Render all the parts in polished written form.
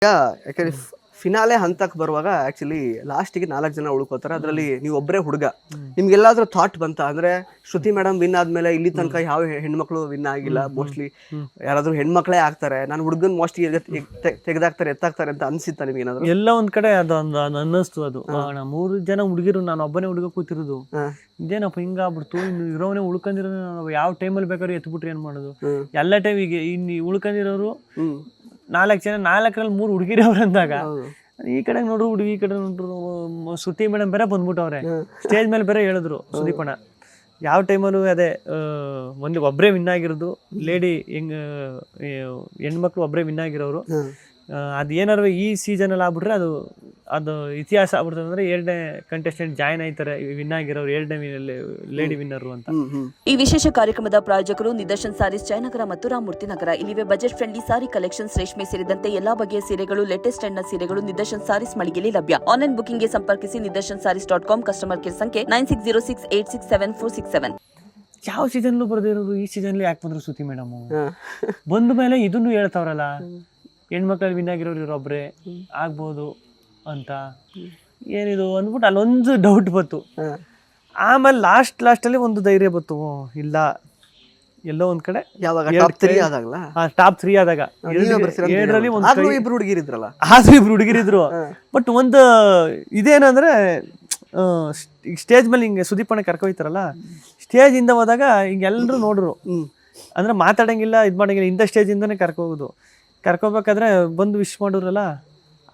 ಯಾಕಂದ್ರೆ ಫಿನಾಲೆ ಹಂತಕ್ಕೆ ಬರುವಾಗ ಆಕ್ಚುಲಿ ಲಾಸ್ಟಿಗೆ 4 ಜನ ಉಳ್ಕೋತಾರೆ. ಅದರಲ್ಲಿ ನೀವು ಒಬ್ಬರೇ ಹುಡುಗ. ನಿಮ್ಗೆಲ್ಲಾದ್ರೂ ಥಾಟ್ ಬಂತ ಅಂದ್ರೆ ಶ್ರುತಿ ಮೇಡಮ್ ವಿನ್ ಆದ್ಮೇಲೆ ಇಲ್ಲಿ ತನಕ ಯಾವ ಹೆಣ್ಮಕ್ಳು ವಿನ್ ಆಗಿಲ್ಲ, ಮೋಸ್ಟ್ಲಿ ಯಾರಾದ್ರೂ ಹೆಣ್ಮಕ್ಳೇ ಆಗ್ತಾರೆ, ನಾನು ಹುಡುಗನ್ ಮೋಸ್ಟ್ಲಿ ತೆಗೆದಾಕ್ತಾರೆ ಎತ್ತಾಕ್ತಾರೆ ಅಂತ ಅನ್ಸಿತ್ತ ನಿಮ್ಗೆ ಏನಾದ್ರು? ಎಲ್ಲ ಒಂದ್ ಕಡೆ ಅದು ಅನ್ನಿಸ್ತು. ಅದು 3 ಜನ ಹುಡುಗಿರು, ನಾನು ಒಬ್ಬನೇ ಹುಡುಗ ಕೂತಿರೋದು, ಇದೇನಪ್ಪ ಹಿಂಗಾಗ್ಬಿಡ್ತು. ಇನ್ನು ಇರೋವನೇ ಉಳ್ಕೊಂಡಿರೋ ನಾವು ಯಾವ ಟೈಮಲ್ಲಿ ಬೇಕಾದ್ರೂ ಎತ್ಬಿಟ್ರಿ ಏನ್ ಮಾಡೋದು? ಎಲ್ಲ ಟೈಮಿಗೆ ಇನ್ನು ಉಳ್ಕೊಂಡಿರೋರು 4 ಜನ, 4ರಲ್ಲಿ 3 ಹುಡುಗಿರಿ ಅವ್ರು ಅಂದಾಗ ಈ ಕಡೆ ನೋಡ್ರು ಹುಡುಗಿ, ಈ ಕಡೆ ನೋಡ್ರು ಶ್ರುತಿ ಮೇಡಮ್ ಬೇರೆ ಬಂದ್ಬಿಟ್ಟವ್ರೆ. ಸ್ಟೇಜ್ ಮೇಲೆ ಬೇರೆ ಹೇಳಿದ್ರು ಸುದೀಪಣ್ಣ ಯಾವ ಟೈಮಲ್ಲೂ ಅದೇ ಒಬ್ಬರೇ ವಿನ್ ಆಗಿರೋದು, ಲೇಡಿ ಹೆಣ್ಮಕ್ಳು ಒಬ್ಬರೇ ವಿನ್ ಆಗಿರೋರು. ಅದು ಏನಾರು ಈ ಸೀಸನಲ್ಲಿ ಆಗ್ಬಿಟ್ರೆ ಅದು ಇತಿಹಾಸ ಆಗ್ಬಿಡ್ತದೆ. ಅಂದ್ರೆ 2ನೇ ಕಂಟೆಸ್ಟೆಂಟ್ ಜಾಯ್ನ್ ಆಯ್ತಾರೆ ವಿನ್ ಆಗಿರೋರು, 2ನೇ ಲೇಡಿ ವಿನ್ನರ್ ಅಂತ. ಈ ವಿಶೇಷ ಕಾರ್ಯಕ್ರಮದ ಪ್ರಾಯೋಜಕರು ನಿದರ್ಶನ್ ಸಾರೀಸ್ ಜಯನಗರ ಮತ್ತು ರಾಮಮೂರ್ತಿ ನಗರ. ಇಲ್ಲಿವೆ ಬಜೆಟ್ ಫ್ರೆಂಡ್ಲಿ ಸಾರಿ ಕಲೆಕ್ಷನ್ಸ್, ರೇಷ್ಮೆ ಸೇರಿದಂತೆ ಎಲ್ಲಾ ಬಗೆಯ ಸೀರೆಗಳು, ಲೇಟೆಸ್ಟ್ ಟ್ರೆಂಡ್ನ ಸೀರೆಗಳು ನಿದರ್ಶನ್ ಸಾರೀಸ್ ಮಳಿಗೆಯಲ್ಲಿ ಲಭ್ಯ. ಆನ್ಲೈನ್ ಬುಕಿಂಗ್ಗೆ ಸಂಪರ್ಕಿಸಿ ನಿದರ್ಶನ್ sarees.com. ಕಸ್ಟಮರ್ ಕೇರ್ ಸಂಖ್ಯೆ 9606867467. ಯಾವ ಸೀಸನ್ಲು ಬರೆದಿರೋರು ಈ ಸೀಸನ್ಲಿ ಯಾಕೆ ಬಂದ್ರು ಶ್ರುತಿ ಮೇಡಮ್? ಬಂದ ಮೇಲೆ ಇದನ್ನು ಹೇಳ್ತಾವ್ರಲ್ಲ, ಹೆಣ್ಮಕ್ಳಲ್ಲಿ ವಿನ್ ಆಗಿರೋರು ಇವರೊಬ್ಬರೇ ಆಗ್ಬೋದು ಅಂತ. ಏನಿದು ಅಂದ್ಬಿಟ್ಟು ಅಲ್ಲೊಂದು ಡೌಟ್ ಬಂತು. ಆಮೇಲೆ ಲಾಸ್ಟಲ್ಲಿ ಒಂದು ಧೈರ್ಯ ಬಂತು, ಇಲ್ಲ ಎಲ್ಲೋ ಒಂದ್ ಕಡೆ ಟಾಪ್ 3 ಆದಾಗ 7ರಲ್ಲಿ ಇಬ್ರು ಹುಡುಗಿರಿದ್ರಲ್ಲ, ಆದ್ರೂ ಇಬ್ರು ಹುಡುಗಿರಿದ್ರು. ಬಟ್ ಒಂದು ಇದೇನಂದ್ರೆ ಸ್ಟೇಜ್ ಮೇಲೆ ಹಿಂಗೆ ಸುದೀಪಣ್ಣ ಕರ್ಕೊಯ್ತಾರಲ್ಲ, ಸ್ಟೇಜ್ ಇಂದ ಹೋದಾಗ ಹಿಂಗೆ ಎಲ್ರು ನೋಡ್ರು, ಅಂದ್ರೆ ಮಾತಾಡಂಗಿಲ್ಲ, ಇದ್ ಮಾಡಂಗಿಲ್ಲ, ಇಂಥ ಸ್ಟೇಜ್ ಇಂದಾನೆ ಕರ್ಕೋಬಹುದು. ಕರ್ಕೋಬೇಕಾದ್ರೆ ಬಂದು ವಿಶ್ ಮಾಡೋರಲ್ಲ,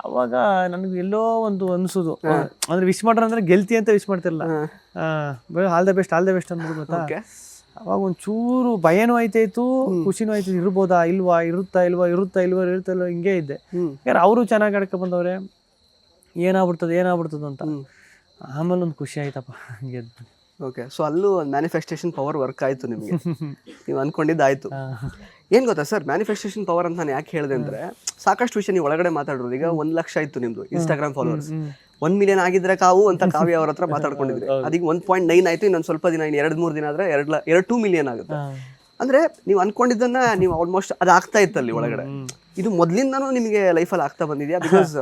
ಅವಾಗ ನನಗೆ ಎಲ್ಲೋ ಒಂದು ಅನ್ಸುದು, ಅಂದ್ರೆ ವಿಶ್ ಮಾಡ್ರ ಅಂದ್ರೆ ಗೆಲ್ತಿ ಅಂತ ವಿಶ್ ಮಾಡ್ತಿರಲ್ಲ, ಆಲ್ ದ ಬೆಸ್ಟ್ ಅಂದ್ಬಿಟ್ಟು ಗೊತ್ತಾ. ಅವಾಗ ಒಂಚೂರು ಭಯನೂ ಆಯ್ತಾಯ್ತು, ಖುಷಿನೂ ಆಯ್ತು. ಇರ್ಬೋದಾ ಇಲ್ವಾ, ಇರುತ್ತಾ ಇಲ್ವಾ ಹಿಂಗೆ ಇದ್ದೆ. ಯಾರು ಅವರು ಚೆನ್ನಾಗಿ ಆಡ್ಕೊ ಬಂದವ್ರೆ, ಏನಾಗ್ಬಿಡ್ತದೆ ಅಂತ. ಆಮೇಲೆ ಒಂದು ಖುಷಿ ಆಯ್ತಪ್ಪ ಹಂಗೆ. ಓಕೆ, ಸೊ ಅಲ್ಲೂ ಒಂದು ಮ್ಯಾನಿಫೆಸ್ಟೇಷನ್ ಪವರ್ ವರ್ಕ್ ಆಯ್ತು ನಿಮಗೆ, ನೀವು ಅನ್ಕೊಂಡಿದ್ದಾಯ್ತು. ಏನ್ ಗೊತ್ತಾ ಸರ್, ಮ್ಯಾನಿಫೆಸ್ಟೇಷನ್ ಪವರ್ ಅಂತ ನಾನು ಯಾಕೆ ಹೇಳಿದೆ ಅಂದ್ರೆ, ಸಾಕಷ್ಟು ವಿಷಯ ನೀವು ಒಳಗಡೆ ಮಾತಾಡೋದು. ಈಗ 1 ಲಕ್ಷ ಇತ್ತು ನಿಮ್ದು ಇನ್ಸ್ಟಾಗ್ರಾಮ್ ಫಾಲೋವರ್ಸ್, 1 ಮಿಲಿಯನ್ ಆಗಿದ್ರೆ ಕಾವು ಅಂತ ಕಾವ್ಯ ಅವ್ರ ಹತ್ರ ಮಾತಾಡ್ಕೊಂಡಿದ್ರಿ. ಅದೀಗ 1.9 ಆಯ್ತು, ಇನ್ನೊಂದು ಸ್ವಲ್ಪ ದಿನ, ಇನ್ನು 2-3 ದಿನ ಆದ್ರೆ 2 ಮಿಲಿಯನ್ ಆಗುತ್ತೆ. ಅಂದ್ರೆ ನೀವು ಅನ್ಕೊಂಡಿದ್ದನ್ನ ನೀವು ಆಲ್ಮೋಸ್ಟ್ ಅದು ಆಗ್ತಾ ಇತ್ತು ಅಲ್ಲಿ ಒಳಗಡೆ. ಇದು ಮೊದ್ಲಿಂದಾನು ನಿಮಗೆ ಲೈಫಲ್ಲಿ ಆಗ್ತಾ ಬಂದಿದ್ಯಾ? ಬಿಕಾಸ್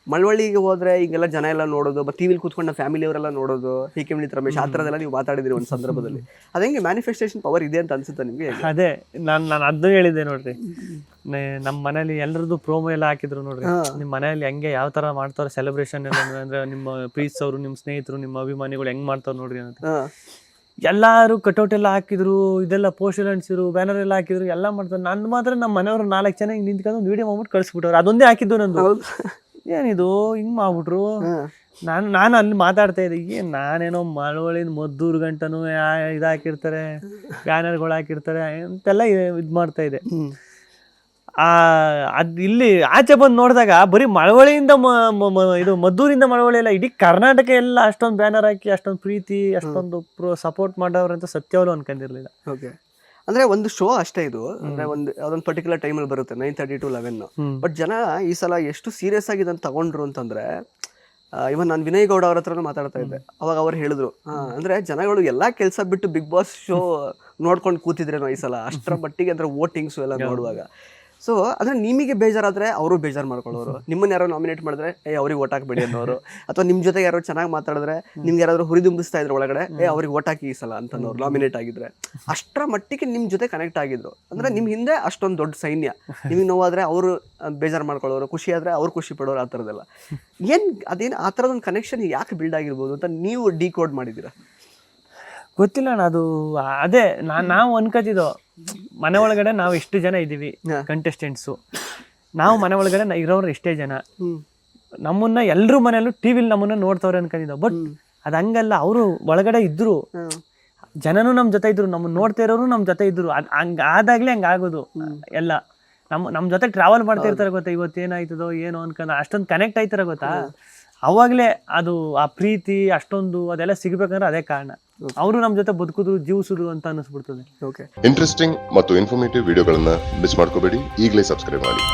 ಮಳವಳ್ಳಿಗೆ ಹೋದ್ರೆ ಈಗೆಲ್ಲ ಜನ ಎಲ್ಲ ನೋಡೋದು, ಟಿವಿಲಿ ಕೂತ್ಕೊಂಡ ಫ್ಯಾಮಿಲಿ ಅವರೆಲ್ಲ ನೋಡೋದು, ಹೀಗೆ ಮಿಳಿತ ರಮೇಶ್ ಆ ಥರದೆಲ್ಲ ನೀವು ಮಾತಾಡಿದ್ರಿ ಒಂದು ಸಂದರ್ಭದಲ್ಲಿ. ಅದಂಗೆ ಮ್ಯಾನಿಫೆಸ್ಟೇಷನ್ ಪವರ್ ಇದೆ ಅಂತ ಅನ್ಸುತ್ತೆ ನಿಮಗೆ? ಅದೇ ನಾನು ಅದನ್ನು ಹೇಳಿದ್ದೆ ನೋಡ್ರಿ, ನಮ್ಮ ಮನೇಲಿ ಎಲ್ಲರದ್ದು ಪ್ರೋಮೋ ಎಲ್ಲ ಹಾಕಿದ್ರು ನೋಡ್ರಿ. ನಿಮ್ಮ ಮನೆಯಲ್ಲಿ ಹೆಂಗೆ ಯಾವ ತರ ಮಾಡ್ತಾರೆ ಸೆಲೆಬ್ರೇಷನ್ ಎಲ್ಲ, ಅಂದ್ರೆ ನಿಮ್ಮ ಪ್ರೀತಿಸೋರು, ನಿಮ್ಮ ಸ್ನೇಹಿತರು, ನಿಮ್ಮ ಅಭಿಮಾನಿಗಳು ಹೆಂಗ್ ಮಾಡ್ತಾವ್ರು ನೋಡ್ರಿ ಅಂತ. ಎಲ್ಲಾರು ಕಟೌಟ್ ಎಲ್ಲ ಹಾಕಿದ್ರು, ಇದೆಲ್ಲ ಪೋಸ್ಟರ್ ಅಂಟಿಸಿದ್ರು, ಬ್ಯಾನರ್ ಎಲ್ಲ ಹಾಕಿದ್ರು, ಎಲ್ಲ ಮಾಡ್ತಾರೆ. ನಂದು ಮಾತ್ರ ನಮ್ಮ ಮನೆಯವ್ರು 4 ಜನ ಹಿಂಗೆ ನಿಂತ್ಕೊಂಡು ವಿಡಿಯೋ ಮಾಡ್ಬಿಟ್ಟು ಕಳಿಸ್ಬಿಟ್ಟವ್ರು. ಅದೊಂದೇ ಹಾಕಿದ್ದು ನಂದು. ಏನಿದು ಹಿಂಗ್ ಮಾಡ್ಬಿಟ್ರು. ನಾನು ಅಲ್ಲಿ ಮಾತಾಡ್ತಾ ಇದ್ದೆ, ನಾನೇನೋ ಮಳವಳ್ಳಿನ ಮದ್ದೂರು ಗಂಟನು ಇದಾಕಿರ್ತಾರೆ, ಬ್ಯಾನರ್ಗಳು ಹಾಕಿರ್ತಾರೆ ಅಂತೆಲ್ಲ ಇದ್ ಮಾಡ್ತಾ ಇದೆ. ಅದ್ ಇಲ್ಲಿ ಆಚೆ ಬಂದು ನೋಡಿದಾಗ ಬರೀ ಮಳವಳ್ಳಿಯಿಂದ ಇದು ಮದ್ದೂರಿಂದ ಮಳವಳ್ಳಿ ಎಲ್ಲ, ಇಡೀ ಕರ್ನಾಟಕ ಎಲ್ಲ ಅಷ್ಟೊಂದು ಬ್ಯಾನರ್ ಹಾಕಿ, ಅಷ್ಟೊಂದು ಪ್ರೀತಿ, ಅಷ್ಟೊಂದು ಸಪೋರ್ಟ್ ಮಾಡೋರಂತ ಸತ್ಯವಲ್ಲೂ ಅನ್ಕೊಂಡಿರ್ಲಿಲ್ಲ. ಓಕೆ, ಅಂದ್ರೆ ಒಂದು ಶೋ ಅಷ್ಟೇ ಇದು, ಅಂದ್ರೆ ಯಾವ್ದೊಂದು ಪರ್ಟಿಕ್ಯುಲರ್ ಟೈಮಲ್ಲಿ ಬರುತ್ತೆ 9:30 to 11. ಬಟ್ ಜನ ಈ ಸಲ ಎಷ್ಟು ಸೀರಿಯಸ್ ಆಗಿ ಇದನ್ನ ತಗೊಂಡ್ರು ಅಂತಂದ್ರೆ, ಇವನ್ ನಾನು ವಿನಯ್ ಗೌಡ ಅವ್ರ ಹತ್ರನೂ ಮಾತಾಡ್ತಾ ಇದ್ದೆ. ಅವಾಗ ಅವ್ರು ಹೇಳಿದ್ರು, ಅಂದ್ರೆ ಜನಗಳು ಎಲ್ಲಾ ಕೆಲಸ ಬಿಟ್ಟು ಬಿಗ್ ಬಾಸ್ ಶೋ ನೋಡ್ಕೊಂಡು ಕೂತಿದ್ರೇನೋ ಈ ಸಲ, ಅಷ್ಟರ ಮಟ್ಟಿಗೆ ಅಂದ್ರೆ ವೋಟಿಂಗ್ಸ್ ಎಲ್ಲ ನೋಡುವಾಗ. ಸೊ ಅಂದ್ರೆ ನಿಮಗೆ ಬೇಜಾರಾದ್ರೆ ಅವರು ಬೇಜಾರು ಮಾಡ್ಕೊಳ್ಳೋರು, ನಿಮ್ಮನ್ನ ಯಾರೋ ನಾಮಿನೇಟ್ ಮಾಡಿದ್ರೆ ಅವ್ರಿಗೆ ಓಟ್ ಹಾಕ್ಬೇಡಿ ಅನ್ನೋರು, ಅಥವಾ ನಿಮ್ ಜೊತೆ ಯಾರೋ ಚೆನ್ನಾಗಿ ಮಾತಾಡಿದ್ರೆ ನಿಮ್ಗೆ ಯಾರಾದ್ರೂ ಹುರಿದುಂಬಿಸ್ತಾ ಇದ್ರು ಒಳಗಡೆ, ಅವ್ರಿಗೆ ಓಟ್ ಹಾಕಿ ಈ ಸಲ ಅಂತನವ್ರು ನಾಮಿನೇಟ್ ಆಗಿದ್ರೆ, ಅಷ್ಟರ ಮಟ್ಟಿಗೆ ನಿಮ್ ಜೊತೆ ಕನೆಕ್ಟ್ ಆಗಿದ್ರು. ಅಂದ್ರೆ ನಿಮ್ ಹಿಂದೆ ಅಷ್ಟೊಂದು ದೊಡ್ಡ ಸೈನ್ಯ. ನಿಮಗೆ ನೋವಾದ್ರೆ ಅವರು ಬೇಜಾರು ಮಾಡ್ಕೊಳ್ಳೋರು, ಖುಷಿ ಆದ್ರೆ ಅವ್ರು ಖುಷಿ ಪಡೋರು, ಆ ಥರದ್ದೆಲ್ಲ ಅದೇನು ಆ ಥರದೊಂದು ಕನೆಕ್ಷನ್ ಯಾಕೆ ಬಿಲ್ಡ್ ಆಗಿರ್ಬೋದು ಅಂತ ನೀವು ಡಿಕೋಡ್ ಮಾಡಿದ್ದೀರಾ? ಗೊತ್ತಿಲ್ಲ ಅಣ್ಣ, ಅದು ಅದೇ ನಾವು ಅನ್ಕೋತಿದ್ದೋ, ಮನೆ ಒಳಗಡೆ ನಾವು ಎಷ್ಟು ಜನ ಇದ್ದೀವಿ ಕಂಟೆಸ್ಟೆಂಟ್ಸು, ನಾವು ಮನೆ ಒಳಗಡೆ ಇರೋರು ಎಷ್ಟೇ ಜನ, ನಮ್ಮನ್ನ ಎಲ್ರೂ ಮನೆಯಲ್ಲೂ ಟಿವಿಲಿ ನಮ್ಮನ್ನ ನೋಡ್ತವ್ರೆ ಅನ್ಕೊಂಡಿದ್ದೋ. ಬಟ್ ಅದ್ ಹಂಗಲ್ಲ, ಅವರು ಒಳಗಡೆ ಇದ್ರು, ಜನನು ನಮ್ ಜೊತೆ ಇದ್ರು, ನಮ್ಮನ್ನ ನೋಡ್ತಾ ಇರೋರು ನಮ್ ಜೊತೆ ಇದ್ರು. ಹಂಗ ಆದಾಗ್ಲೇ ಹಂಗಾಗೋದು ಎಲ್ಲ. ನಮ್ ಜೊತೆ ಟ್ರಾವೆಲ್ ಮಾಡ್ತಾ ಇರ್ತಾರೆ ಗೊತ್ತಾ, ಇವತ್ತೇನಾಯ್ತದೋ ಏನೋ ಅನ್ಕೊಂಡ ಅಷ್ಟೊಂದು ಕನೆಕ್ಟ್ ಆಯ್ತಾರ ಗೊತ್ತಾ. ಅವಾಗ್ಲೇ ಅದು ಆ ಪ್ರೀತಿ ಅಷ್ಟೊಂದು ಅದೆಲ್ಲ ಸಿಗ್ಬೇಕಂದ್ರೆ ಅದೇ ಕಾರಣ. ಅವರು ನಮ್ಮ ಜೊತೆ ಬದುಕುದು, ಜೀವಿಸುದು ಅಂತ ಅನಿಸ್ಬಿಡ್ತದೆ. ಇಂಟ್ರೆಸ್ಟಿಂಗ್ ಮತ್ತು ಇನ್ಫಾರ್ಮೇಟಿವ್ ವಿಡಿಯೋಗಳನ್ನ ಮಿಸ್ ಮಾಡ್ಕೋಬೇಡಿ, ಈಗಲೇ ಸಬ್ಸ್ಕ್ರೈಬ್ ಮಾಡಿ.